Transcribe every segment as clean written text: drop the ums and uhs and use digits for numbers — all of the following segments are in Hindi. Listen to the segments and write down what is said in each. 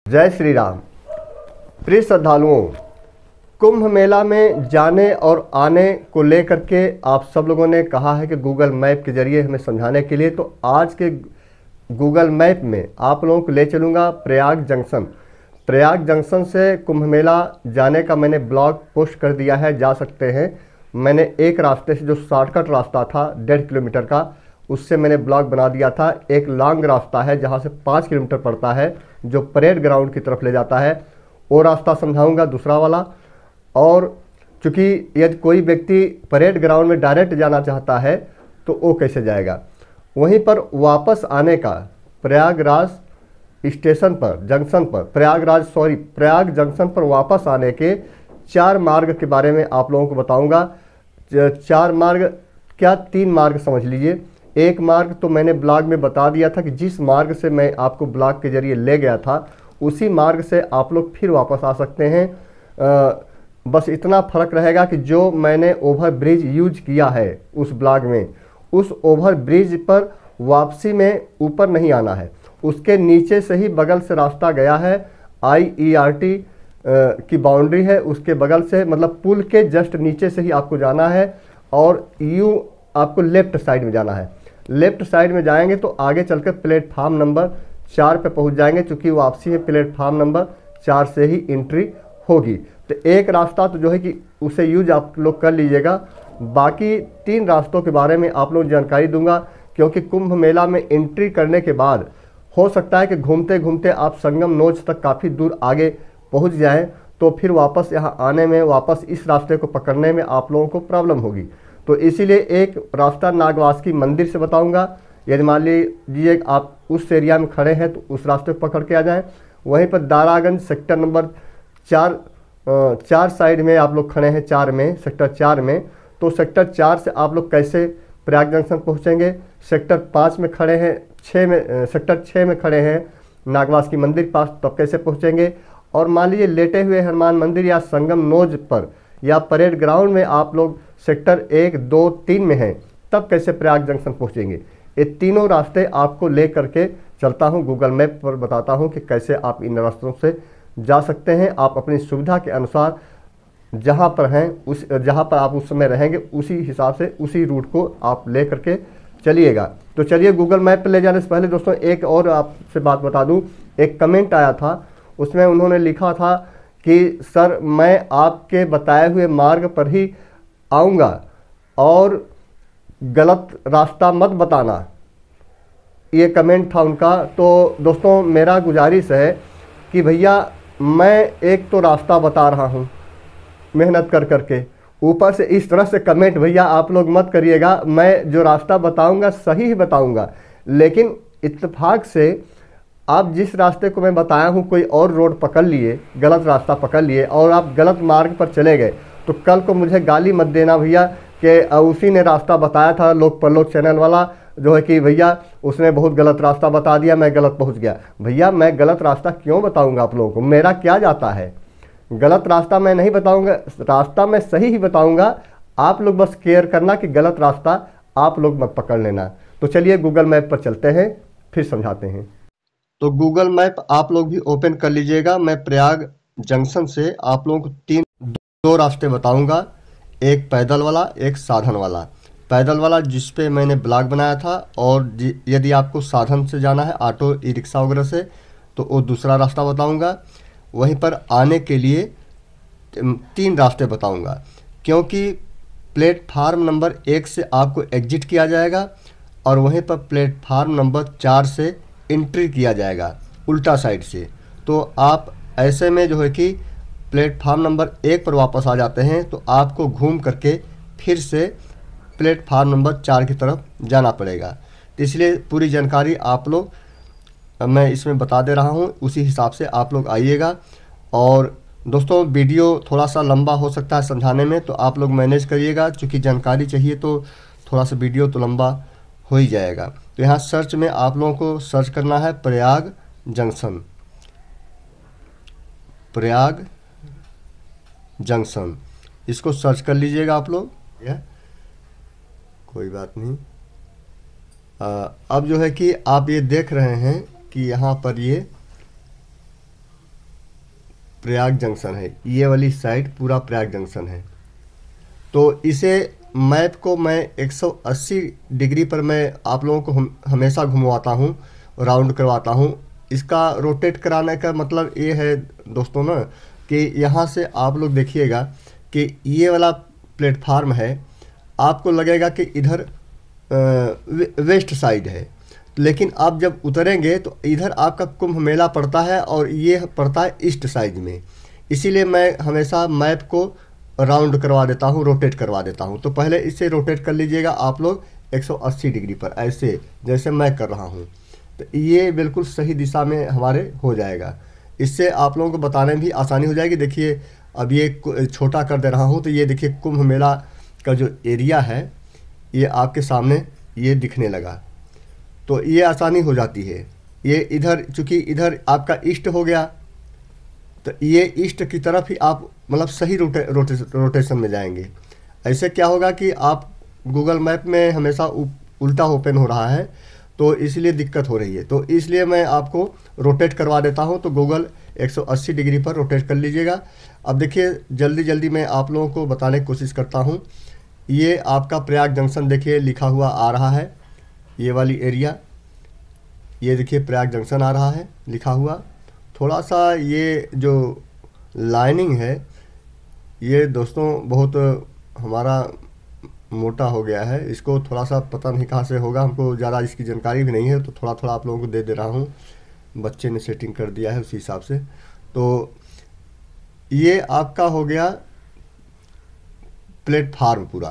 जय श्री राम। प्रिय श्रद्धालुओं, कुंभ मेला में जाने और आने को लेकर के आप सब लोगों ने कहा है कि गूगल मैप के जरिए हमें समझाने के लिए, तो आज के गूगल मैप में आप लोगों को ले चलूँगा प्रयाग जंक्शन। प्रयाग जंक्शन से कुंभ मेला जाने का मैंने ब्लॉग पोस्ट कर दिया है, जा सकते हैं। मैंने एक रास्ते से जो शॉर्टकट रास्ता था 1.5 किलोमीटर का, उससे मैंने ब्लॉग बना दिया था। एक लॉन्ग रास्ता है जहाँ से 5 किलोमीटर पड़ता है, जो परेड ग्राउंड की तरफ ले जाता है, वो रास्ता समझाऊंगा, दूसरा वाला। और चूँकि यदि कोई व्यक्ति परेड ग्राउंड में डायरेक्ट जाना चाहता है तो वो कैसे जाएगा। वहीं पर वापस आने का प्रयागराज स्टेशन पर, जंक्शन पर, प्रयाग जंक्शन पर वापस आने के 4 मार्ग के बारे में आप लोगों को बताऊंगा। 4 मार्ग क्या, 3 मार्ग समझ लीजिए। एक मार्ग तो मैंने ब्लॉग में बता दिया था कि जिस मार्ग से मैं आपको ब्लॉग के जरिए ले गया था उसी मार्ग से आप लोग फिर वापस आ सकते हैं। बस इतना फ़र्क रहेगा कि जो मैंने ओवर ब्रिज यूज किया है उस ब्लॉग में, उस ओवर ब्रिज पर वापसी में ऊपर नहीं आना है, उसके नीचे से ही बगल से रास्ता गया है। IERT की बाउंड्री है, उसके बगल से, मतलब पुल के जस्ट नीचे से ही आपको जाना है। और यूँ आपको लेफ्ट साइड में जाना है। लेफ्ट साइड में जाएंगे तो आगे चलकर प्लेटफार्म नंबर 4 पे पहुंच जाएंगे, क्योंकि वापसी में प्लेटफार्म नंबर 4 से ही एंट्री होगी। तो एक रास्ता तो जो है कि उसे यूज आप लोग कर लीजिएगा। बाकी 3 रास्तों के बारे में आप लोग जानकारी दूंगा, क्योंकि कुंभ मेला में एंट्री करने के बाद हो सकता है कि घूमते घूमते आप संगम नोच तक काफ़ी दूर आगे पहुँच जाएँ, तो फिर वापस यहाँ आने में, वापस इस रास्ते को पकड़ने में आप लोगों को प्रॉब्लम होगी। तो इसीलिए एक रास्ता नागवासुकी मंदिर से बताऊंगा। यदि मान लीजिए आप उस एरिया में खड़े हैं तो उस रास्ते को पकड़ के आ जाएं। वहीं पर दारागंज सेक्टर नंबर 4 साइड में आप लोग खड़े हैं, 4 में, सेक्टर 4 में, तो सेक्टर 4 से आप लोग कैसे प्रयाग जंक्शन पहुंचेंगे। सेक्टर 5 में खड़े हैं, सेक्टर 6 में खड़े हैं नागवासुकी मंदिर पास, तब कैसे पहुँचेंगे। और मान लीजिए लेटे हुए हनुमान मंदिर या संगम नोज पर या परेड ग्राउंड में आप लोग सेक्टर 1, 2, 3 में हैं, तब कैसे प्रयाग जंक्शन पहुंचेंगे। ये तीनों रास्ते आपको ले करके चलता हूं, गूगल मैप पर बताता हूं कि कैसे आप इन रास्तों से जा सकते हैं। आप अपनी सुविधा के अनुसार जहां पर हैं, जहां पर आप उस समय रहेंगे, उसी हिसाब से उसी रूट को आप ले करके चलिएगा। तो चलिए, गूगल मैप पर ले जाने से पहले दोस्तों एक और आपसे बात बता दूँ। एक कमेंट आया था, उसमें उन्होंने लिखा था कि सर मैं आपके बताए हुए मार्ग पर ही आऊँगा और गलत रास्ता मत बताना, ये कमेंट था उनका। तो दोस्तों मेरा गुजारिश है कि भैया मैं एक तो रास्ता बता रहा हूँ मेहनत कर करके, ऊपर से इस तरह से कमेंट भैया आप लोग मत करिएगा। मैं जो रास्ता बताऊँगा सही ही बताऊँगा, लेकिन इत्तेफाक से आप जिस रास्ते को मैं बताया हूँ कोई और रोड पकड़ लिए, गलत रास्ता पकड़ लिए और आप गलत मार्ग पर चले गए, तो कल को मुझे गाली मत देना भैया कि उसी ने रास्ता बताया था, लोक परलोक चैनल वाला जो है कि भैया उसने बहुत गलत रास्ता बता दिया, मैं गलत पहुंच गया। भैया मैं गलत रास्ता क्यों बताऊंगा आप लोगों को, मेरा क्या जाता है। गलत रास्ता मैं नहीं बताऊंगा, रास्ता मैं सही ही बताऊंगा। आप लोग बस केयर करना कि गलत रास्ता आप लोग मत पकड़ लेना। तो चलिए गूगल मैप पर चलते हैं, फिर समझाते हैं। तो गूगल मैप आप लोग भी ओपन कर लीजिएगा। मैं प्रयाग जंक्शन से आप लोगों को 2 रास्ते बताऊंगा, एक पैदल वाला, एक साधन वाला। पैदल वाला जिस पे मैंने ब्लॉग बनाया था, और यदि आपको साधन से जाना है, ऑटो, ई रिक्शा वगैरह से, तो वो दूसरा रास्ता बताऊंगा। वहीं पर आने के लिए 3 रास्ते बताऊंगा, क्योंकि प्लेटफार्म नंबर 1 से आपको एग्जिट किया जाएगा और वहीं पर प्लेटफार्म नंबर 4 से एंट्री किया जाएगा उल्टा साइड से। तो आप ऐसे में जो है कि प्लेटफार्म नंबर 1 पर वापस आ जाते हैं, तो आपको घूम करके फिर से प्लेटफार्म नंबर 4 की तरफ जाना पड़ेगा। तो इसलिए पूरी जानकारी आप लोग मैं इसमें बता दे रहा हूँ, उसी हिसाब से आप लोग आइएगा। और दोस्तों वीडियो थोड़ा सा लंबा हो सकता है समझाने में, तो आप लोग मैनेज करिएगा, क्योंकि जानकारी चाहिए तो थोड़ा सा वीडियो तो लंबा हो ही जाएगा। तो यहाँ सर्च में आप लोगों को सर्च करना है प्रयाग जंक्शन, प्रयाग जंक्शन, इसको सर्च कर लीजिएगा आप लोग। कोई बात नहीं। अब जो है कि आप ये देख रहे हैं कि यहाँ पर ये प्रयाग जंक्शन है, ये वाली साइड पूरा प्रयाग जंक्शन है। तो इसे मैप को मैं 180 डिग्री पर मैं आप लोगों को हमेशा घुमवाता हूँ, राउंड करवाता हूँ। इसका रोटेट कराने का मतलब ये है दोस्तों ना कि यहाँ से आप लोग देखिएगा कि ये वाला प्लेटफार्म है, आपको लगेगा कि इधर वेस्ट साइड है, लेकिन आप जब उतरेंगे तो इधर आपका कुंभ मेला पड़ता है और ये पड़ता है ईस्ट साइड में। इसीलिए मैं हमेशा मैप को राउंड करवा देता हूँ, रोटेट करवा देता हूँ। तो पहले इसे रोटेट कर लीजिएगा आप लोग 180 डिग्री पर, ऐसे जैसे मैं कर रहा हूँ, तो ये बिल्कुल सही दिशा में हमारे हो जाएगा। इससे आप लोगों को बताने में भी आसानी हो जाएगी। देखिए अब ये छोटा कर दे रहा हूँ, तो ये देखिए कुंभ मेला का जो एरिया है ये आपके सामने ये दिखने लगा, तो ये आसानी हो जाती है। ये इधर चूँकि इधर आपका ईस्ट हो गया, तो ये ईस्ट की तरफ ही आप मतलब सही रोटेशन में जाएंगे। ऐसे क्या होगा कि आप गूगल मैप में हमेशा उल्टा ओपन हो रहा है, तो इसलिए दिक्कत हो रही है। तो इसलिए मैं आपको रोटेट करवा देता हूं, तो गूगल 180 डिग्री पर रोटेट कर लीजिएगा। अब देखिए जल्दी जल्दी मैं आप लोगों को बताने की कोशिश करता हूं। ये आपका प्रयाग जंक्शन देखिए लिखा हुआ आ रहा है, ये वाली एरिया, ये देखिए प्रयाग जंक्शन आ रहा है लिखा हुआ। थोड़ा सा ये जो लाइनिंग है ये दोस्तों बहुत हमारा मोटा हो गया है, इसको थोड़ा सा पता नहीं कहाँ से होगा, हमको ज़्यादा इसकी जानकारी भी नहीं है, तो थोड़ा थोड़ा आप लोगों को दे दे रहा हूँ। बच्चे ने सेटिंग कर दिया है उसी हिसाब से। तो ये आपका हो गया प्लेटफार्म पूरा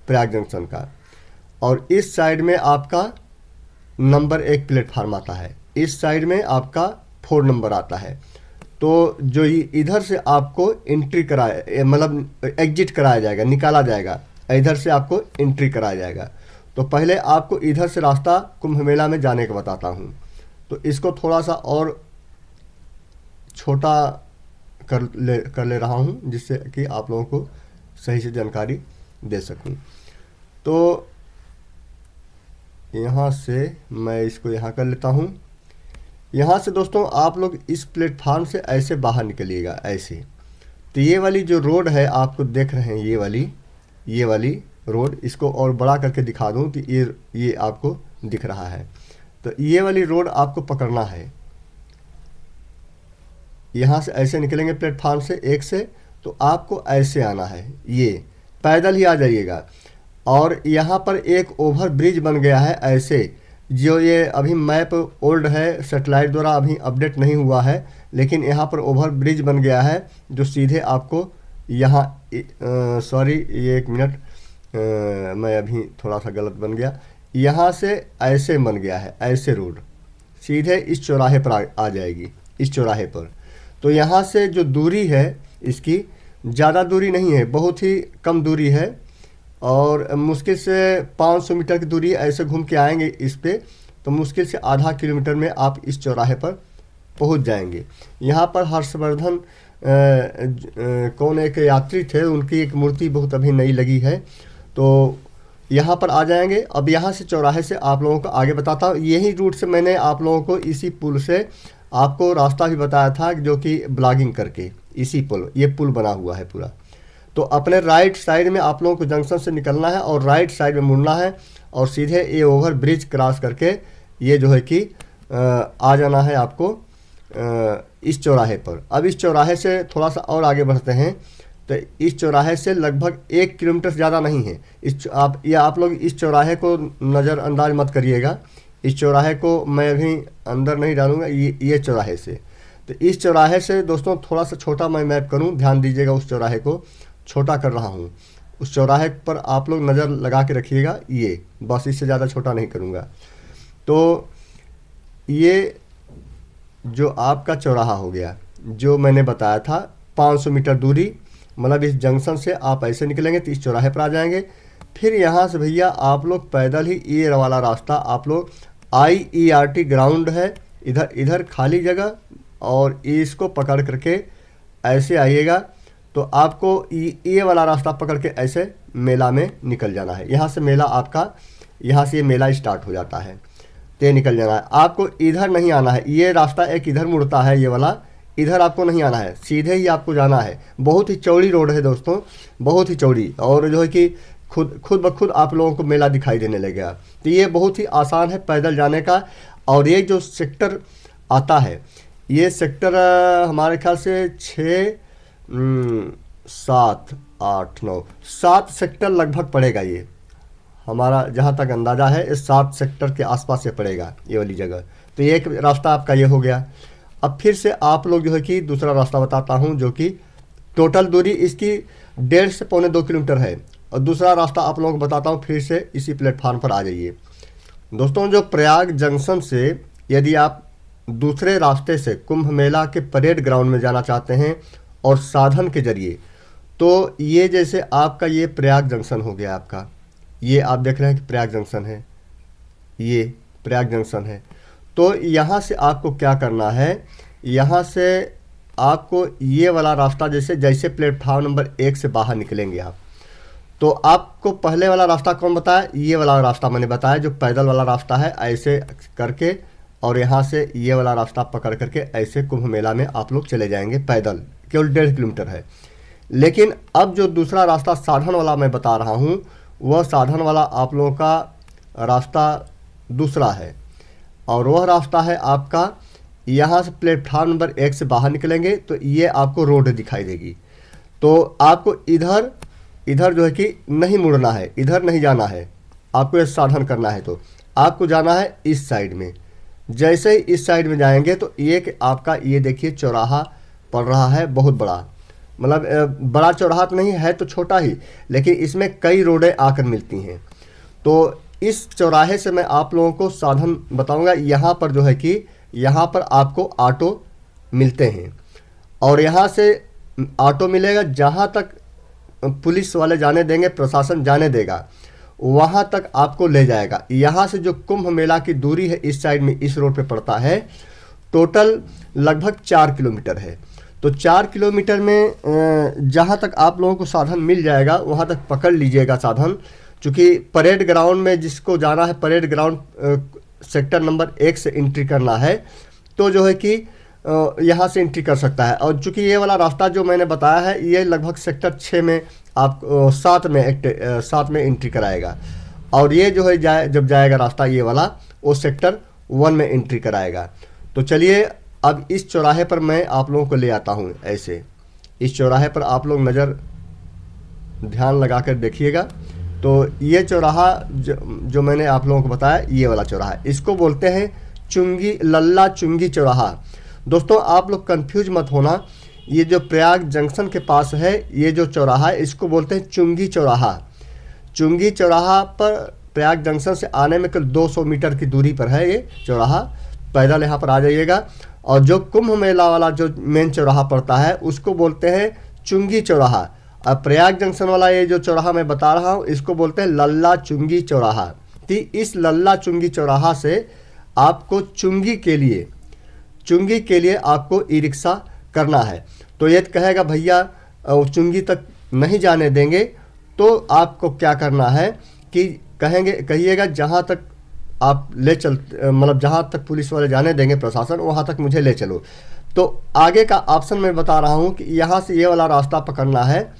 प्रयाग जंक्शन का, और इस साइड में आपका नंबर 1 प्लेटफार्म आता है, इस साइड में आपका 4 नंबर आता है। तो जो इधर से आपको एंट्री कराया मतलब एग्जिट कराया जाएगा, निकाला जाएगा, इधर से आपको एंट्री कराया जाएगा। तो पहले आपको इधर से रास्ता कुंभ मेला में जाने का बताता हूँ। तो इसको थोड़ा सा और छोटा कर ले रहा हूँ, जिससे कि आप लोगों को सही से जानकारी दे सकूँ। तो यहाँ से मैं इसको यहाँ कर लेता हूँ। यहाँ से दोस्तों आप लोग इस प्लेटफार्म से ऐसे बाहर निकलिएगा, ऐसे। तो ये वाली जो रोड है आपको देख रहे हैं, ये वाली रोड, इसको और बड़ा करके दिखा दूँ कि ये आपको दिख रहा है। तो ये वाली रोड आपको पकड़ना है, यहाँ से ऐसे निकलेंगे प्लेटफार्म से 1 से, तो आपको ऐसे आना है, ये पैदल ही आ जाइएगा। और यहाँ पर एक ओवर ब्रिज बन गया है ऐसे, जो ये अभी मैप ओल्ड है, सेटेलाइट द्वारा अभी अपडेट नहीं हुआ है, लेकिन यहाँ पर ओवर ब्रिज बन गया है जो सीधे आपको यहाँ सॉरी ये 1 मिनट मैं अभी थोड़ा सा गलत बन गया, यहाँ से ऐसे बन गया है, ऐसे रोड सीधे इस चौराहे पर आ जाएगी, इस चौराहे पर। तो यहाँ से जो दूरी है इसकी ज़्यादा दूरी नहीं है, बहुत ही कम दूरी है, और मुश्किल से 500 मीटर की दूरी ऐसे घूम के आएंगे इस पे, तो मुश्किल से आधा किलोमीटर में आप इस चौराहे पर पहुंच जाएंगे। यहाँ पर हर्षवर्धन कौन एक यात्री थे, उनकी एक मूर्ति बहुत अभी नई लगी है, तो यहाँ पर आ जाएंगे। अब यहाँ से चौराहे से आप लोगों को आगे बताता हूँ, यही रूट से मैंने आप लोगों को इसी पुल से आपको रास्ता भी बताया था, जो कि ब्लॉगिंग करके इसी पुल, ये पुल बना हुआ है पूरा। तो अपने राइट साइड में आप लोगों को जंक्शन से निकलना है और राइट साइड में मुड़ना है, और सीधे ये ओवर ब्रिज क्रॉस करके ये जो है कि आ जाना है आपको इस चौराहे पर। अब इस चौराहे से थोड़ा सा और आगे बढ़ते हैं, तो इस चौराहे से लगभग 1 किलोमीटर से ज़्यादा नहीं है। आप लोग इस चौराहे को नज़रअंदाज मत करिएगा, इस चौराहे को मैं अभी अंदर नहीं डालूंगा, ये चौराहे से। तो इस चौराहे से दोस्तों थोड़ा सा छोटा मैं मैप करूं, ध्यान दीजिएगा, उस चौराहे को छोटा कर रहा हूं। उस चौराहे पर आप लोग नज़र लगा के रखिएगा, ये बस, इससे ज़्यादा छोटा नहीं करूंगा। तो ये जो आपका चौराहा हो गया, जो मैंने बताया था 500 मीटर दूरी, मतलब इस जंक्शन से आप ऐसे निकलेंगे तो इस चौराहे पर आ जाएंगे। फिर यहाँ से भैया आप लोग पैदल ही ये वाला रास्ता आप लोग IERT ग्राउंड है, इधर खाली जगह, और इसको पकड़ करके ऐसे आइएगा, तो आपको ये वाला रास्ता पकड़ के ऐसे मेला में निकल जाना है। यहाँ से मेला आपका, यहाँ से ये मेला स्टार्ट हो जाता है, तो निकल जाना है। आपको इधर नहीं आना है, ये रास्ता एक इधर मुड़ता है, ये वाला इधर आपको नहीं आना है, सीधे ही आपको जाना है। बहुत ही चौड़ी रोड है दोस्तों, बहुत ही चौड़ी, और जो है कि खुद ब खुद आप लोगों को मेला दिखाई देने लगेगा। तो ये बहुत ही आसान है पैदल जाने का। और ये जो सेक्टर आता है, ये सेक्टर हमारे ख्याल से 6, 7, 8, 9, 7 सेक्टर लगभग पड़ेगा। ये हमारा जहाँ तक अंदाज़ा है इस 7 सेक्टर के आसपास से पड़ेगा ये वाली जगह। तो ये एक रास्ता आपका ये हो गया। अब फिर से आप लोग जो है कि दूसरा रास्ता बताता हूँ, जो कि टोटल दूरी इसकी 1.5 से पौने 2 किलोमीटर है। और दूसरा रास्ता आप लोगों को बताता हूँ, फिर से इसी प्लेटफार्म पर आ जाइए दोस्तों। जो प्रयाग जंक्शन से यदि आप दूसरे रास्ते से कुंभ मेला के परेड ग्राउंड में जाना चाहते हैं और साधन के जरिए, तो ये जैसे आपका ये प्रयाग जंक्शन हो गया आपका, ये आप देख रहे हैं कि प्रयाग जंक्शन है, ये प्रयाग जंक्शन है। तो यहाँ से आपको क्या करना है, यहाँ से आपको ये वाला रास्ता जैसे प्लेटफार्म नंबर 1 से बाहर निकलेंगे आप, तो आपको पहले वाला रास्ता कौन बताया, ये वाला रास्ता मैंने बताया जो पैदल वाला रास्ता है, ऐसे करके और यहाँ से ये वाला रास्ता पकड़ करके ऐसे कुंभ मेला में आप लोग चले जाएंगे पैदल, केवल 1.5 किलोमीटर है। लेकिन अब जो दूसरा रास्ता साधन वाला मैं बता रहा हूँ, वह साधन वाला आप लोगों का रास्ता दूसरा है, और वह रास्ता है आपका यहाँ से प्लेटफार्म नंबर 1 से बाहर निकलेंगे तो ये आपको रोड दिखाई देगी। तो आपको इधर जो है कि नहीं मुड़ना है, इधर नहीं जाना है, आपको ये साधन करना है। तो आपको जाना है इस साइड में। जैसे ही इस साइड में जाएंगे तो एक आपका ये देखिए चौराहा पड़ रहा है, बहुत बड़ा, मतलब बड़ा चौराहा तो नहीं है, तो छोटा ही, लेकिन इसमें कई रोडें आकर मिलती हैं। तो इस चौराहे से मैं आप लोगों को साधन बताऊंगा। यहाँ पर जो है कि यहाँ पर आपको ऑटो मिलते हैं, और यहाँ से ऑटो मिलेगा जहाँ तक पुलिस वाले जाने देंगे, प्रशासन जाने देगा, वहाँ तक आपको ले जाएगा। यहाँ से जो कुंभ मेला की दूरी है इस साइड में, इस रोड पे पड़ता है, टोटल लगभग 4 किलोमीटर है। तो 4 किलोमीटर में जहाँ तक आप लोगों को साधन मिल जाएगा वहाँ तक पकड़ लीजिएगा साधन। चूँकि परेड ग्राउंड में जिसको जाना है, परेड ग्राउंड सेक्टर नंबर 1 से एंट्री करना है, तो जो है कि यहाँ से एंट्री कर सकता है। और चूँकि ये वाला रास्ता जो मैंने बताया है, ये लगभग सेक्टर 6 में आप 7 में एंट्री कराएगा, और ये जो है जब जाएगा रास्ता ये वाला, वो सेक्टर 1 में एंट्री कराएगा। तो चलिए अब इस चौराहे पर मैं आप लोगों को ले आता हूँ। ऐसे इस चौराहे पर आप लोग नज़र ध्यान लगा कर देखिएगा। तो ये चौराहा जो मैंने आप लोगों को बताया, ये वाला चौराहा, इसको बोलते हैं लल्ला चुंगी चौराहा। दोस्तों आप लोग कंफ्यूज मत होना, ये जो प्रयाग जंक्शन के पास है ये जो चौराहा है, इसको बोलते हैं चुंगी चौराहा। चुंगी चौराहा पर प्रयाग जंक्शन से आने में केवल 200 मीटर की दूरी पर है ये चौराहा। पैदल यहाँ पर आ जाइएगा। और जो कुंभ मेला वाला जो मेन चौराहा पड़ता है उसको बोलते हैं चुंगी चौराहा। अब प्रयाग जंक्शन वाला ये जो चौराहा मैं बता रहा हूँ इसको बोलते हैं लल्ला चुंगी चौराहा। तो इस लल्ला चुंगी चौराहा से आपको चुंगी के लिए आपको ई रिक्शा करना है। तो ये कहेगा भैया चुंगी तक नहीं जाने देंगे, तो आपको क्या करना है कि कहिएगा जहाँ तक आप ले चल, मतलब जहाँ तक पुलिस वाले जाने देंगे प्रशासन, वहाँ तक मुझे ले चलो। तो आगे का ऑप्शन मैं बता रहा हूँ कि यहाँ से ये वाला रास्ता पकड़ना है,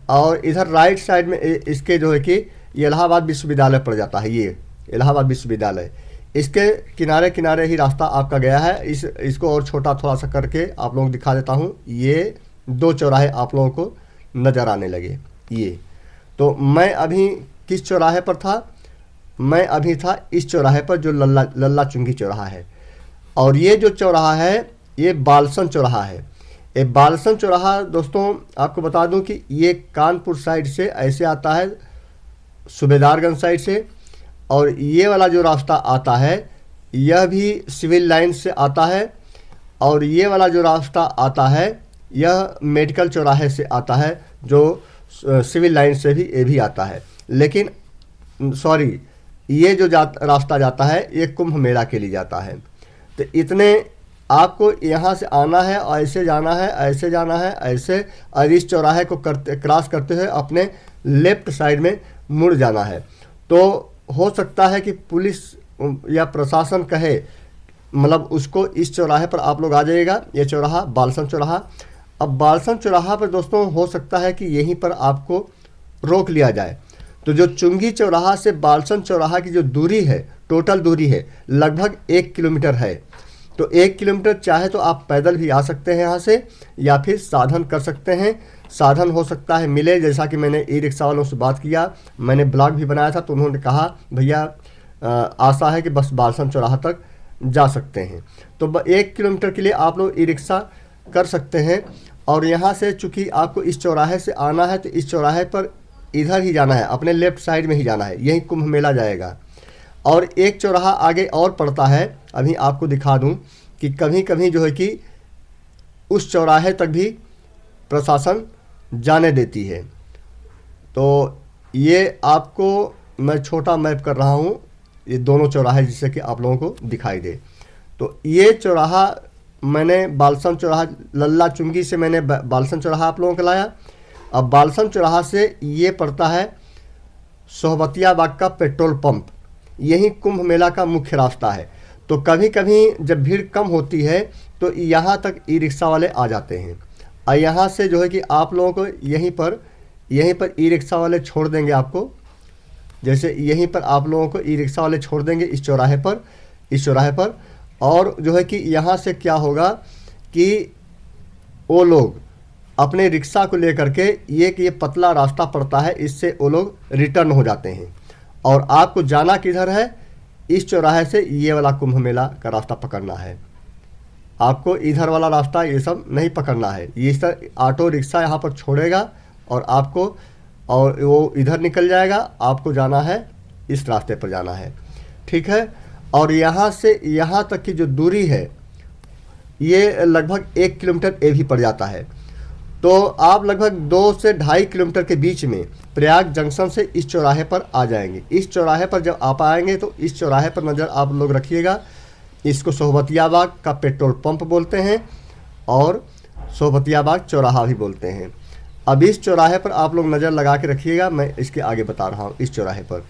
और इधर राइट साइड में इसके जो है कि ये इलाहाबाद विश्वविद्यालय पड़ जाता है। ये इलाहाबाद विश्वविद्यालय, इसके किनारे किनारे ही रास्ता आपका गया है। इसको और छोटा थोड़ा सा करके आप लोगों को दिखा देता हूँ। ये 2 चौराहे आप लोगों को नज़र आने लगे। ये तो मैं अभी किस चौराहे पर था, मैं अभी था इस चौराहे पर जो लल्ला चुंगी चौराहा है। और ये जो चौराहा है ये बालसन चौराहा है। ये बालसन चौराहा दोस्तों आपको बता दूं कि ये कानपुर साइड से ऐसे आता है, सूबेदारगंज साइड से, और ये वाला जो रास्ता आता है यह भी सिविल लाइन से आता है, और ये वाला जो रास्ता आता है यह मेडिकल चौराहे से आता है, जो सिविल लाइन से भी ये भी आता है। लेकिन सॉरी, ये जो रास्ता जाता है ये कुंभ मेला के लिए जाता है। तो इतने आपको यहाँ से आना है, ऐसे जाना है, ऐसे जाना है, ऐसे, और इस चौराहे को क्रॉस करते हुए अपने लेफ्ट साइड में मुड़ जाना है। तो हो सकता है कि पुलिस या प्रशासन कहे मतलब उसको इस चौराहे पर आप लोग आ जाइएगा, ये चौराहा बालसन चौराहा। अब बालसन चौराहा पर दोस्तों हो सकता है कि यहीं पर आपको रोक लिया जाए। तो जो चुंगी चौराहा से बालसन चौराहा की जो दूरी है, टोटल दूरी है लगभग 1 किलोमीटर है। तो 1 किलोमीटर चाहे तो आप पैदल भी आ सकते हैं यहाँ से, या फिर साधन कर सकते हैं। साधन हो सकता है मिले, जैसा कि मैंने ई रिक्शा वालों से बात किया, मैंने ब्लॉग भी बनाया था, तो उन्होंने कहा भैया आशा है कि बस बालसन चौराहा तक जा सकते हैं। तो 1 किलोमीटर के लिए आप लोग ई रिक्शा कर सकते हैं। और यहाँ से चूँकि आपको इस चौराहे से आना है, तो इस चौराहे पर इधर ही जाना है, अपने लेफ्ट साइड में ही जाना है, यही कुंभ मेला जाएगा। और एक चौराहा आगे और पड़ता है, अभी आपको दिखा दूं कि कभी कभी जो है कि उस चौराहे तक भी प्रशासन जाने देती है। तो ये आपको मैं छोटा मैप कर रहा हूँ, ये दोनों चौराहे जिससे कि आप लोगों को दिखाई दे। तो ये चौराहा मैंने बालसन चौराहा, लल्ला चुंगी से मैंने बालसन चौराहा आप लोगों को लाया। अब बालसन चौराहा से ये पड़ता है सोहबतिया बाग का पेट्रोल पंप, यही कुंभ मेला का मुख्य रास्ता है। तो कभी कभी जब भीड़ कम होती है तो यहाँ तक ई रिक्शा वाले आ जाते हैं, और यहाँ से जो है कि आप लोगों को यहीं पर ई रिक्शा वाले छोड़ देंगे आपको। जैसे यहीं पर आप लोगों को ई रिक्शा वाले छोड़ देंगे इस चौराहे पर। और जो है कि यहाँ से क्या होगा कि वो लोग अपने रिक्शा को लेकर के, ये पतला रास्ता पड़ता है, इससे वो लोग रिटर्न हो जाते हैं। और आपको जाना किधर है, इस चौराहे से ये वाला कुंभ मेला का रास्ता पकड़ना है। आपको इधर वाला रास्ता ये सब नहीं पकड़ना है। ये सर ऑटो रिक्शा यहाँ पर छोड़ेगा और आपको, और वो इधर निकल जाएगा, आपको जाना है इस रास्ते पर जाना है, ठीक है। और यहाँ से यहाँ तक की जो दूरी है ये लगभग 1 किलोमीटर ये भी पड़ जाता है। तो आप लगभग 2 से 2.5 किलोमीटर के बीच में प्रयाग जंक्शन से इस चौराहे पर आ जाएंगे। इस चौराहे पर जब आप आएंगे तो इस चौराहे पर नज़र आप लोग रखिएगा। इसको सोहबतिया बाग का पेट्रोल पंप बोलते हैं और सोहबतिया बाग चौराहा भी बोलते हैं। अब इस चौराहे पर आप लोग नज़र लगा के रखिएगा, मैं इसके आगे बता रहा हूँ। इस चौराहे पर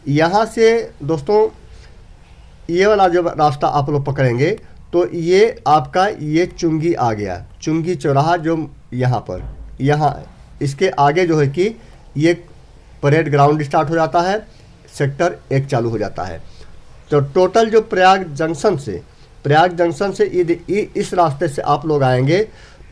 यहाँ से दोस्तों ये वाला जो रास्ता आप लोग पकड़ेंगे तो ये आपका ये चुंगी आ गया, चुंगी चौराहा जो यहाँ इसके आगे जो है कि ये परेड ग्राउंड स्टार्ट हो जाता है, सेक्टर 1 चालू हो जाता है। तो टोटल जो प्रयाग जंक्शन से इस रास्ते से आप लोग आएंगे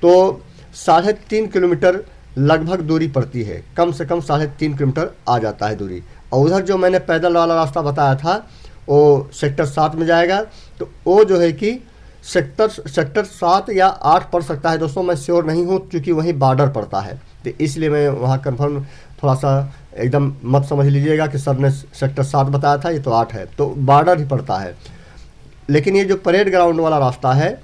तो 3.5 किलोमीटर लगभग दूरी पड़ती है, कम से कम 3.5 किलोमीटर आ जाता है दूरी। और उधर जो मैंने पैदल वाला रास्ता बताया था वो सेक्टर 7 में जाएगा। तो वो जो है कि सेक्टर 7 या 8 पड़ सकता है दोस्तों, मैं श्योर नहीं हूँ क्योंकि वहीं बॉर्डर पड़ता है, तो इसलिए मैं वहाँ कंफर्म थोड़ा सा एकदम मत समझ लीजिएगा कि सर ने सेक्टर 7 बताया था, ये तो 8 है, तो बॉर्डर ही पड़ता है। लेकिन ये जो परेड ग्राउंड वाला रास्ता है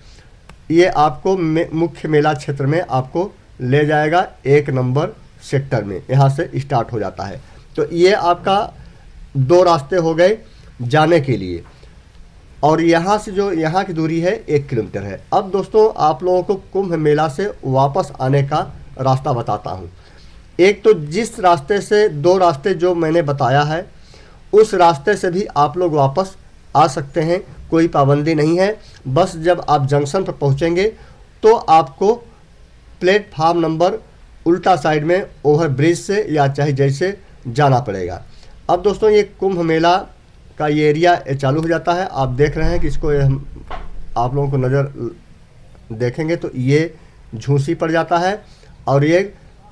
ये आपको मुख्य मेला क्षेत्र में आपको ले जाएगा 1 नंबर सेक्टर में, यहाँ से स्टार्ट हो जाता है। तो ये आपका 2 रास्ते हो गए जाने के लिए, और यहाँ से जो यहाँ की दूरी है 1 किलोमीटर है। अब दोस्तों आप लोगों को कुंभ मेला से वापस आने का रास्ता बताता हूँ। एक तो जिस रास्ते से 2 रास्ते जो मैंने बताया है उस रास्ते से भी आप लोग वापस आ सकते हैं, कोई पाबंदी नहीं है। बस जब आप जंक्शन पर पहुँचेंगे तो आपको प्लेटफार्म नंबर उल्टा साइड में ओवर ब्रिज से या चाहे जैसे जाना पड़ेगा। अब दोस्तों ये कुंभ मेला का ये एरिया चालू हो जाता है, आप देख रहे हैं कि इसको आप लोगों को नज़र देखेंगे तो ये झूसी पड़ जाता है और ये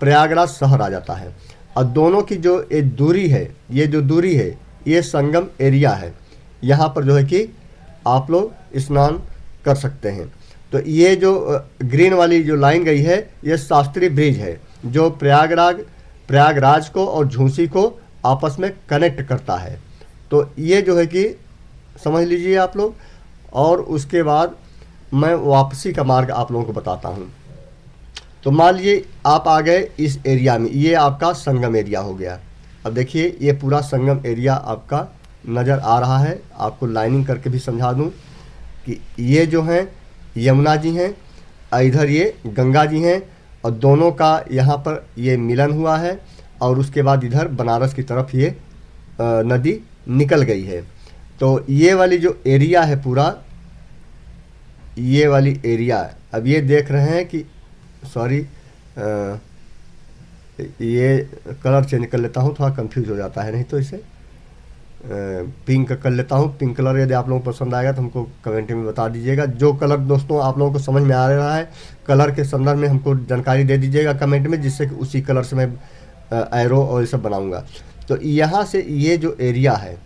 प्रयागराज शहर आ जाता है। और दोनों की जो ये दूरी है, ये संगम एरिया है, यहाँ पर जो है कि आप लोग स्नान कर सकते हैं। तो ये जो ग्रीन वाली जो लाइन गई है ये शास्त्री ब्रिज है जो प्रयागराज को और झूसी को आपस में कनेक्ट करता है। तो ये जो है कि समझ लीजिए आप लोग। और उसके बाद मैं वापसी का मार्ग आप लोगों को बताता हूँ। तो मान लीजिए आप आ गए इस एरिया में, ये आपका संगम एरिया हो गया। अब देखिए ये पूरा संगम एरिया आपका नज़र आ रहा है। आपको लाइनिंग करके भी समझा दूँ कि ये जो हैं यमुना जी हैं, इधर ये गंगा जी हैं, और दोनों का यहाँ पर ये मिलन हुआ है। और उसके बाद इधर बनारस की तरफ ये नदी निकल गई है। तो ये वाली जो एरिया है पूरा, ये वाली एरिया, अब ये देख रहे हैं कि सॉरी ये कलर चेंज कर लेता हूँ, थोड़ा कंफ्यूज हो जाता है, नहीं तो इसे पिंक कर लेता हूँ। पिंक कलर यदि आप लोगों को पसंद आएगा तो हमको कमेंट में बता दीजिएगा। जो कलर दोस्तों आप लोगों को समझ में आ रहा है, कलर के संदर्भ में हमको जानकारी दे दीजिएगा कमेंट में, जिससे कि उसी कलर से मैं एरो और ये सब बनाऊँगा। तो यहाँ से ये जो एरिया है,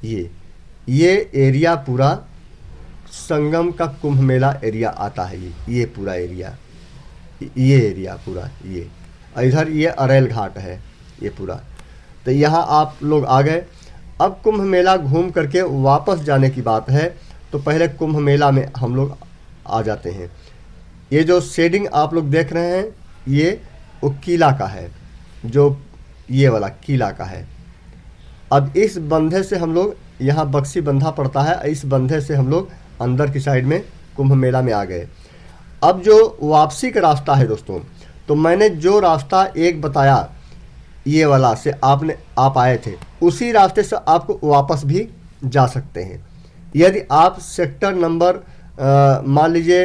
ये एरिया पूरा संगम का कुंभ मेला एरिया आता है। ये पूरा एरिया, ये एरिया पूरा, ये इधर ये अरेल घाट है ये पूरा। तो यहाँ आप लोग आ गए। अब कुंभ मेला घूम करके वापस जाने की बात है, तो पहले कुंभ मेला में हम लोग आ जाते हैं। ये जो शेडिंग आप लोग देख रहे हैं, ये वो किला का है, जो ये वाला किला का है। अब इस बंधे से हम लोग, यहाँ बक्सी बंधा पड़ता है, इस बंधे से हम लोग अंदर की साइड में कुंभ मेला में आ गए। अब जो वापसी का रास्ता है दोस्तों, तो मैंने जो रास्ता एक बताया ये वाला से आप आए थे, उसी रास्ते से आपको वापस भी जा सकते हैं। यदि आप सेक्टर नंबर मान लीजिए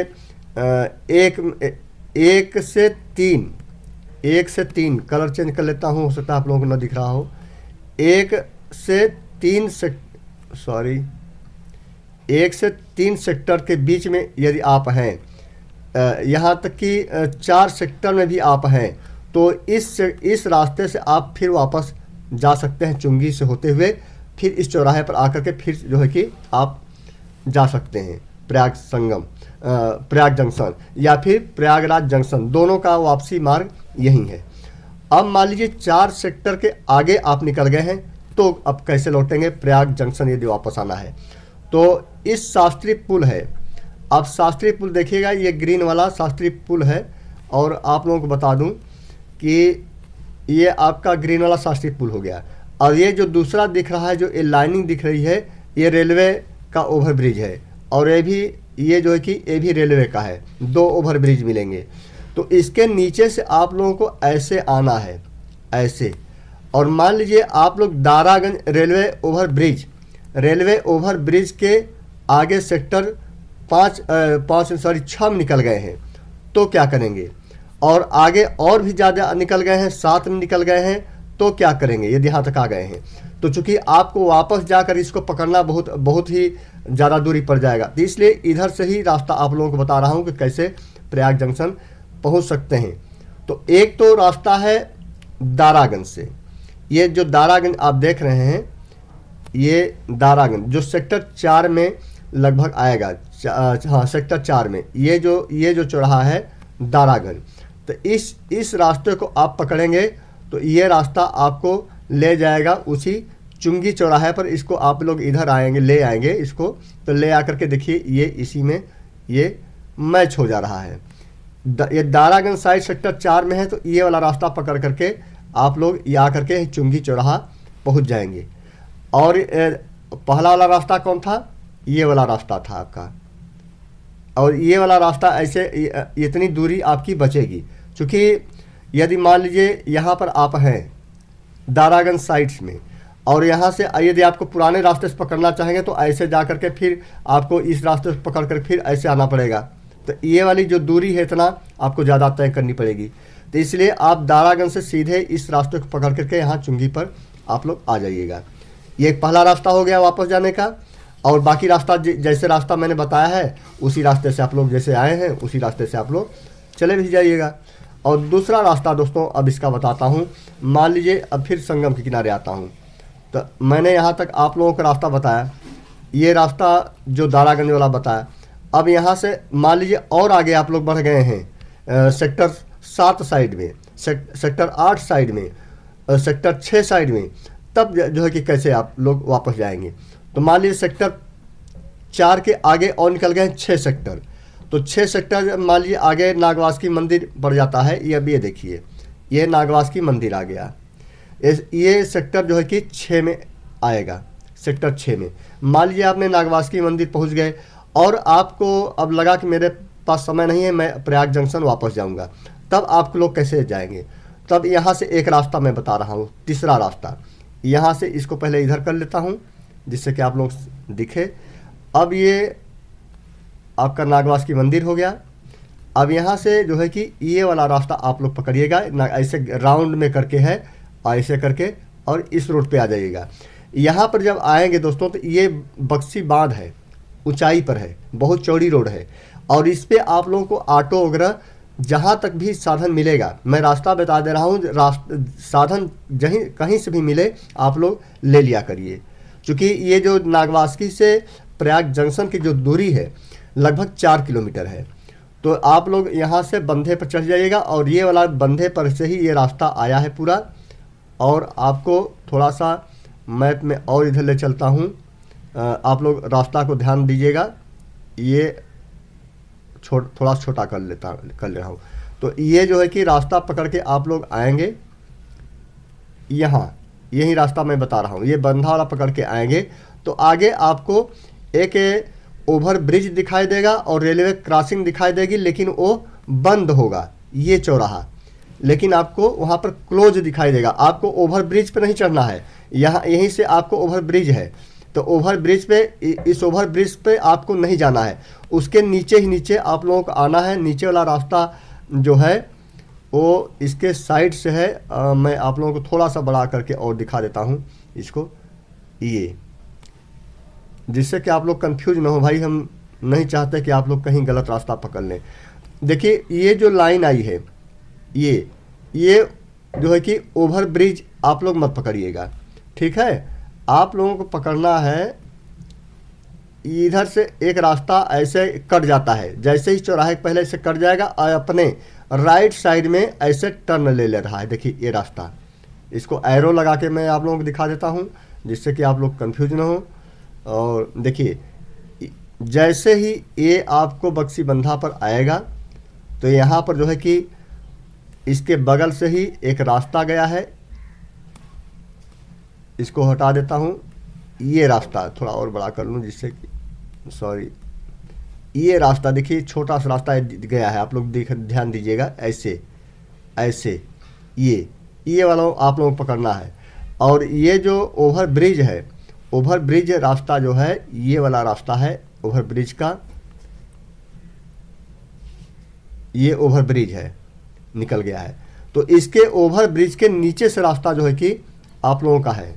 1 से 3 कलर चेंज कर लेता हूँ, हो सकता है आप लोगों को ना दिख रहा हो। 1 से 3 सेक्टर के बीच में यदि आप हैं, यहाँ तक कि 4 सेक्टर में भी आप हैं, तो इस रास्ते से आप फिर वापस जा सकते हैं चुंगी से होते हुए, फिर इस चौराहे पर आकर के फिर जो है कि आप जा सकते हैं प्रयाग जंक्शन या फिर प्रयागराज जंक्शन, दोनों का वापसी मार्ग यही है। अब मान लीजिए 4 सेक्टर के आगे आप निकल गए हैं, तो अब कैसे लौटेंगे प्रयाग जंक्शन यदि वापस आना है? तो इस शास्त्री पुल है, अब शास्त्री पुल देखिएगा, ये ग्रीन वाला शास्त्री पुल है। और आप लोगों को बता दूं कि ये आपका ग्रीन वाला शास्त्री पुल हो गया। और ये जो दूसरा दिख रहा है, जो ये लाइनिंग दिख रही है, ये रेलवे का ओवरब्रिज है। और ये जो है कि ये भी रेलवे का है, 2 ओवरब्रिज मिलेंगे। तो इसके नीचे से आप लोगों को ऐसे आना है, ऐसे। और मान लीजिए आप लोग दारागंज रेलवे ओवरब्रिज के आगे सेक्टर 6 में निकल गए हैं, तो क्या करेंगे? और आगे और भी ज़्यादा निकल गए हैं, 7 में निकल गए हैं, तो क्या करेंगे यदि यहाँ तक आ गए हैं? तो चूंकि आपको वापस जाकर इसको पकड़ना बहुत ही ज़्यादा दूरी पड़ जाएगा, तो इसलिए इधर से ही रास्ता आप लोगों को बता रहा हूँ कि कैसे प्रयाग जंक्शन पहुँच सकते हैं। तो एक तो रास्ता है दारागंज से, ये जो दारागंज आप देख रहे हैं, ये दारागंज जो सेक्टर 4 में लगभग आएगा, हाँ सेक्टर 4 में ये जो चौराहा है दारागंज। तो इस रास्ते को आप पकड़ेंगे तो ये रास्ता आपको ले जाएगा उसी चुंगी चौराहे पर। इसको आप लोग इधर आएंगे, ले आएंगे इसको, तो ले आकर के देखिए ये इसी में ये मैच हो जा रहा है। ये दारागंज साइड सेक्टर 4 में है, तो ये वाला रास्ता पकड़ करके आप लोग ये आकर के चुंगी चौराहा पहुंच जाएंगे। और पहला वाला रास्ता कौन था? ये वाला रास्ता था आपका। और ये वाला रास्ता ऐसे इतनी दूरी आपकी बचेगी, क्योंकि यदि मान लीजिए यहाँ पर आप हैं दारागंज साइड्स में, और यहाँ से यदि आपको पुराने रास्ते से पकड़ना चाहेंगे तो ऐसे जा करके फिर आपको इस रास्ते से पकड़ कर फिर ऐसे आना पड़ेगा। तो ये वाली जो दूरी है इतना आपको ज़्यादा तय करनी पड़ेगी। तो इसलिए आप दारागंज से सीधे इस रास्ते को पकड़ करके यहाँ चुंगी पर आप लोग आ जाइएगा। ये पहला रास्ता हो गया वापस जाने का। और बाकी रास्ता जैसे रास्ता मैंने बताया है उसी रास्ते से आप लोग जैसे आए हैं उसी रास्ते से आप लोग चले भी जाइएगा। और दूसरा रास्ता दोस्तों अब इसका बताता हूँ। मान लीजिए अब फिर संगम के किनारे आता हूँ, तो मैंने यहाँ तक आप लोगों को रास्ता बताया, ये रास्ता जो दारागंज वाला बताया। अब यहाँ से मान लीजिए और आगे आप लोग बढ़ गए हैं सेक्टर 7 साइड में, सेक्टर 8 साइड में, सेक्टर 6 साइड में, तब जो है कि कैसे आप लोग वापस जाएंगे। तो मान लीजिए सेक्टर 4 के आगे और निकल गए हैं 6 सेक्टर, तो 6 सेक्टर मान लीजिए आगे नागवासुकी मंदिर पड़ जाता है। ये अभी ये देखिए ये नागवासुकी मंदिर आ गया। ये सेक्टर जो है कि 6 में आएगा, सेक्टर 6 में। मान लीजिए आपने नागवासुकी मंदिर पहुंच गए और आपको अब लगा कि मेरे पास समय नहीं है, मैं प्रयाग जंक्शन वापस जाऊंगा, तब आप लोग कैसे जाएंगे? तब यहाँ से एक रास्ता मैं बता रहा हूँ, तीसरा रास्ता। यहाँ से इसको पहले इधर कर लेता हूँ जिससे कि आप लोग दिखे। अब ये आपका नागवास की मंदिर हो गया। अब यहाँ से जो है कि ये वाला रास्ता आप लोग पकड़िएगा, ऐसे राउंड में करके है, ऐसे करके और इस रोड पे आ जाइएगा। यहाँ पर जब आएंगे दोस्तों तो ये बक्सी बांध है, ऊंचाई पर है, बहुत चौड़ी रोड है, और इस पे आप लोगों को ऑटो वगैरह जहाँ तक भी साधन मिलेगा, मैं रास्ता बता दे रहा हूँ, साधन जहीं कहीं से भी मिले आप लोग ले लिया करिए। क्योंकि ये जो नागवासकी से प्रयाग जंक्शन की जो दूरी है लगभग 4 किलोमीटर है। तो आप लोग यहाँ से बंधे पर चढ़ जाइएगा, और ये वाला बंधे पर से ही ये रास्ता आया है पूरा। और आपको थोड़ा सा मैप में और इधर ले चलता हूँ, आप लोग रास्ता को ध्यान दीजिएगा। ये थोड़ा छोटा कर ले रहा हूँ। तो ये जो है कि रास्ता पकड़ के आप लोग आएंगे, यहाँ यही रास्ता मैं बता रहा हूँ, ये बंधा वाला पकड़ के आएंगे तो आगे आपको एक ओवर ब्रिज दिखाई देगा और रेलवे क्रॉसिंग दिखाई देगी, लेकिन वो बंद होगा ये चौराहा, लेकिन आपको वहाँ पर क्लोज दिखाई देगा। आपको ओवर ब्रिज पे नहीं चढ़ना है, यहाँ यहीं से आपको ओवर ब्रिज है, तो ओवर ब्रिज पे, इस ओवर ब्रिज पे आपको नहीं जाना है, उसके नीचे ही नीचे आप लोगों को आना है। नीचे वाला रास्ता जो है वो इसके साइड से है। मैं आप लोगों को थोड़ा सा बड़ा करके और दिखा देता हूँ इसको, ये, जिससे कि आप लोग कंफ्यूज ना हो भाई, हम नहीं चाहते कि आप लोग कहीं गलत रास्ता पकड़ लें। देखिए ये जो लाइन आई है, ये जो है कि ओवर ब्रिज आप लोग मत पकड़िएगा, ठीक है। आप लोगों को पकड़ना है, इधर से एक रास्ता ऐसे कट जाता है, जैसे ही चौराहे पहले से कट जाएगा और अपने राइट साइड में ऐसे टर्न ले रहा है। देखिए ये रास्ता, इसको एरो लगा के मैं आप लोगों को दिखा देता हूँ जिससे कि आप लोग कंफ्यूज ना हो। और देखिए जैसे ही ये आपको बक्सी बंधा पर आएगा तो यहाँ पर जो है कि इसके बगल से ही एक रास्ता गया है, इसको हटा देता हूँ। ये रास्ता थोड़ा और बड़ा कर लूँ जिससे कि, सॉरी, ये रास्ता देखिए छोटा सा रास्ता गया है, आप लोग ध्यान दीजिएगा, ऐसे ऐसे ये वाला आप लोगों को पकड़ना है। और ये जो ओवर ब्रिज है, ओवर ब्रिज रास्ता जो है ये वाला रास्ता है ओवर ब्रिज का, ये ओवर ब्रिज है, निकल गया है। तो इसके ओवर ब्रिज के नीचे से रास्ता जो है कि आप लोगों का है,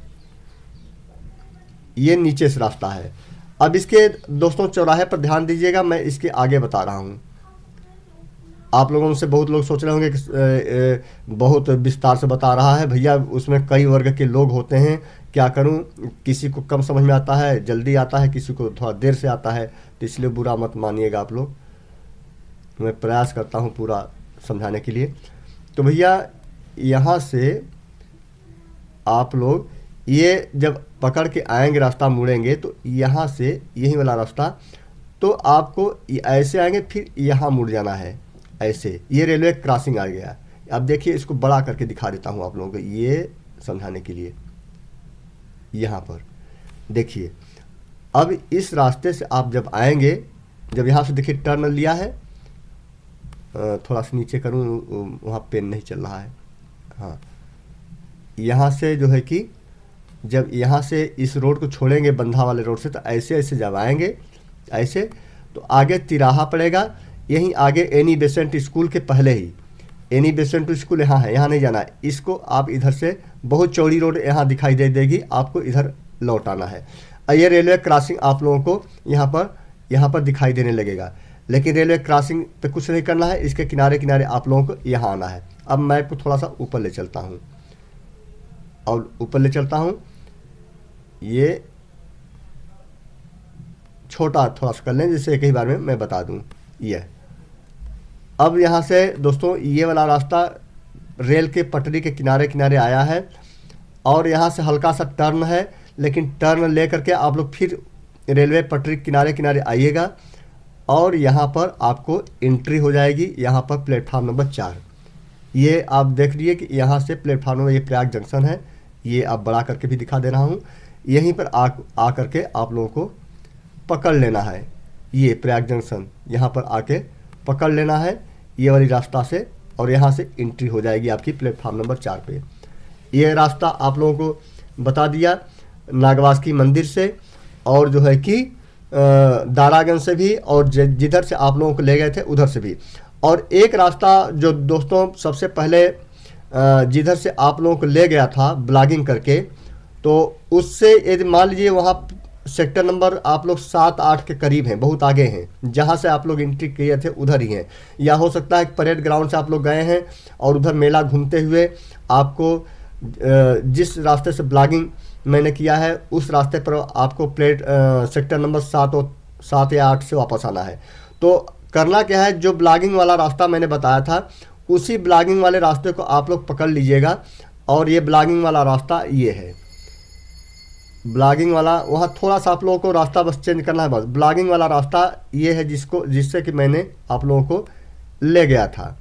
ये नीचे से रास्ता है। अब इसके दोस्तों चौराहे पर ध्यान दीजिएगा, मैं इसके आगे बता रहा हूँ। आप लोगों में से बहुत लोग सोच रहे होंगे कि बहुत विस्तार से बता रहा है भैया, उसमें कई वर्ग के लोग होते हैं, क्या करूं, किसी को कम समझ में आता है, जल्दी आता है, किसी को थोड़ा देर से आता है, तो इसलिए बुरा मत मानिएगा आप लोग, मैं प्रयास करता हूं पूरा समझाने के लिए। तो भैया यहाँ से आप लोग ये जब पकड़ के आएंगे, रास्ता मुड़ेंगे तो यहाँ से यही वाला रास्ता, तो आपको ऐसे आएंगे फिर यहाँ मुड़ जाना है ऐसे, ये रेलवे क्रॉसिंग आ गया। अब देखिए इसको बड़ा करके दिखा देता हूँ आप लोगों को ये समझाने के लिए। यहाँ पर देखिए, अब इस रास्ते से आप जब आएंगे, जब यहाँ से देखिए टर्न लिया है, थोड़ा सा नीचे करूँ, वहाँ पेन नहीं चल रहा है, हाँ, यहाँ से जो है कि जब यहाँ से इस रोड को छोड़ेंगे बंधा वाले रोड से, तो ऐसे ऐसे जब आएंगे ऐसे, तो आगे तिराहा पड़ेगा, यहीं आगे एनी बेसेंट स्कूल के पहले ही एनी बेसेंट स्कूल यहाँ है, यहाँ नहीं जाना है, इसको आप इधर से बहुत चौड़ी रोड यहाँ दिखाई दे देगी, आपको इधर लौट आना है। ये रेलवे क्रॉसिंग आप लोगों को यहाँ पर दिखाई देने लगेगा, लेकिन रेलवे क्रॉसिंग पे कुछ नहीं करना है, इसके किनारे किनारे आप लोगों को यहाँ आना है। अब मैं को थोड़ा सा ऊपर ले चलता हूँ, और ऊपर ले चलता हूँ, ये छोटा थोड़ा सा कर लें जिससे एक ही बार में मैं बता दूँ। ये अब यहाँ से दोस्तों ये वाला रास्ता रेल के पटरी के किनारे किनारे आया है, और यहाँ से हल्का सा टर्न है, लेकिन टर्न ले करके आप लोग फिर रेलवे पटरी किनारे किनारे आइएगा, और यहाँ पर आपको एंट्री हो जाएगी, यहाँ पर प्लेटफार्म नंबर 4। ये आप देख लीजिए कि यहाँ से प्लेटफार्म में ये प्रयाग जंक्शन है, ये आप बड़ा करके भी दिखा दे रहा हूँ। यहीं पर आ करके आप लोगों को पकड़ लेना है, ये प्रयाग जंक्शन यहाँ पर आके पकड़ लेना है ये वाली रास्ता से, और यहाँ से एंट्री हो जाएगी आपकी प्लेटफार्म नंबर 4 पे। ये रास्ता आप लोगों को बता दिया नागवास की मंदिर से, और जो है कि दारागंज से भी और जिधर से आप लोगों को ले गए थे उधर से भी। और एक रास्ता जो दोस्तों सबसे पहले जिधर से आप लोगों को ले गया था ब्लॉगिंग करके, तो उससे यदि मान लीजिए वहाँ सेक्टर नंबर आप लोग 7-8 के करीब हैं, बहुत आगे हैं, जहाँ से आप लोग एंट्री किए थे उधर ही हैं। या हो सकता है परेड ग्राउंड से आप लोग गए हैं और उधर मेला घूमते हुए आपको जिस रास्ते से ब्लॉगिंग मैंने किया है उस रास्ते पर आपको सेक्टर नंबर 7 या 8 से वापस आना है। तो करना क्या है, जो ब्लॉगिंग वाला रास्ता मैंने बताया था उसी ब्लॉगिंग वाले रास्ते को आप लोग पकड़ लीजिएगा। और ये ब्लॉगिंग वाला रास्ता ये है, ब्लॉगिंग वाला, वहाँ थोड़ा सा आप लोगों को रास्ता बस चेंज करना है बस। ब्लॉगिंग वाला रास्ता ये है जिससे कि मैंने आप लोगों को ले गया था।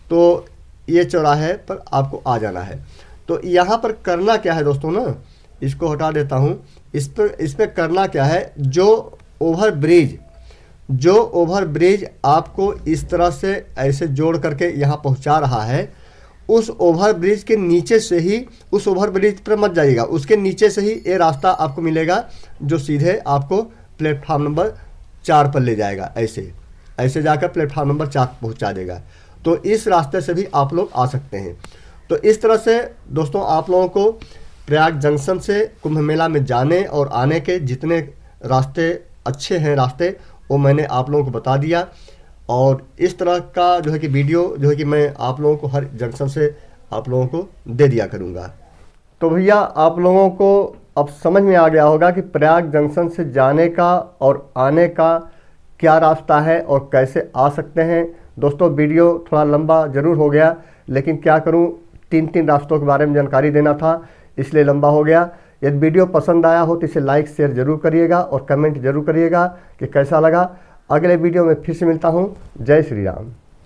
तो ये चौराहे पर आपको आ जाना है। तो यहाँ पर करना क्या है दोस्तों ना, इसको हटा देता हूँ। इस पर करना क्या है, जो ओवर ब्रिज आपको इस तरह से ऐसे जोड़ करके यहाँ पहुँचा रहा है, उस ओवर ब्रिज के नीचे से ही, उस ओवर ब्रिज पर मत जाइएगा, उसके नीचे से ही ये रास्ता आपको मिलेगा जो सीधे आपको प्लेटफार्म नंबर 4 पर ले जाएगा। ऐसे जाकर प्लेटफार्म नंबर 4 पहुँचा देगा। तो इस रास्ते से भी आप लोग आ सकते हैं। तो इस तरह से दोस्तों आप लोगों को प्रयाग जंक्शन से कुंभ मेला में जाने और आने के जितने रास्ते अच्छे हैं रास्ते, वो मैंने आप लोगों को बता दिया। और इस तरह का जो है कि वीडियो जो है कि मैं आप लोगों को हर जंक्शन से आप लोगों को दे दिया करूँगा। तो भैया आप लोगों को अब समझ में आ गया होगा कि प्रयाग जंक्शन से जाने का और आने का क्या रास्ता है और कैसे आ सकते हैं। दोस्तों वीडियो थोड़ा लंबा ज़रूर हो गया, लेकिन क्या करूं, 3 रास्तों के बारे में जानकारी देना था इसलिए लंबा हो गया। यदि वीडियो पसंद आया हो तो इसे लाइक शेयर ज़रूर करिएगा और कमेंट ज़रूर करिएगा कि कैसा लगा। अगले वीडियो में फिर से मिलता हूँ। जय श्री राम।